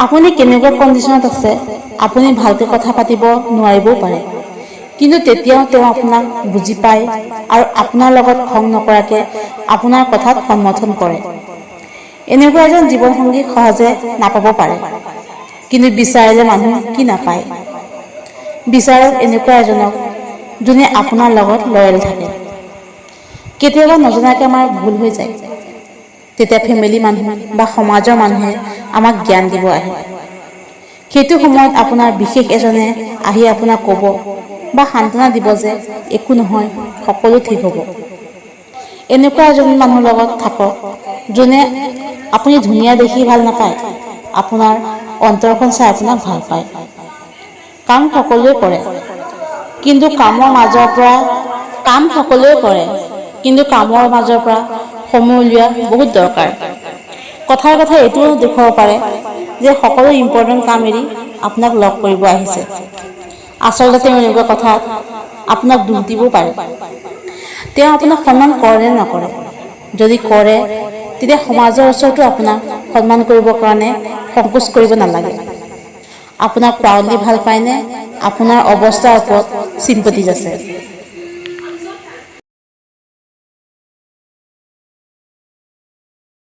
আপুনি কেনেকুৱা কণ্ডিশ্যনত আছে আপুনি ভালকৈ কথা পাতিব নোৱাৰিবও পাৰে, কিন্তু তেতিয়াও তেওঁ আপোনাক বুজি পায় আৰু আপোনাৰ লগত খং নকৰাকৈ আপোনাৰ কথাত সমৰ্থন কৰে। এনেকুৱা এজন জীৱনসংগী সহজে নাপাব পাৰে, কিন্তু বিচাৰিলে মানুহ কি নাপায়। বিচাৰক এনেকুৱা এজনক যোনে আপোনাৰ লগত লয়েল থাকে। কেতিয়াবা নজনাকৈ আমাৰ ভুল হৈ যায়, তেতিয়া ফেমিলি মানুহ বা সমাজৰ মানুহে আমাক জ্ঞান দিব আহে। সেইটো সময়ত আপোনাৰ বিশেষ এজনে আহি আপোনাক ক'ব বা সান্তনা দিব যে একো নহয়, সকলো ঠিক হ'ব। এনেকুৱা এজন মানুহৰ লগত থাকক যোনে আপুনি ধুনীয়া দেখি ভাল নাপায়, আপোনাৰ অন্তৰখন চাই আপোনাক ভাল পায়। কাম সকলোৱে কৰে, কিন্তু কামৰ মাজৰ পৰা সময় উলিওৱা বহুত দৰকাৰ। কথাই কথাই এইটোও দেখুৱাব পাৰে যে সকলো ইম্পৰ্টেণ্ট কাম এৰি আপোনাক লগ কৰিব আহিছে। আচলতে তেওঁ এনেকুৱা কথাত আপোনাক দুখ দিবও পাৰে। তেওঁ আপোনাক সন্মান কৰে নে নকৰে? যদি কৰে, তেতিয়া সমাজৰ ওচৰতো আপোনাক সন্মান কৰিবৰ কাৰণে সংকোচ কৰিব নালাগে। আপোনাক প্ৰাউডলি ভাল পায়নে আপোনাৰ অৱস্থাৰ ওপৰত চিম্পেথিজ আছে?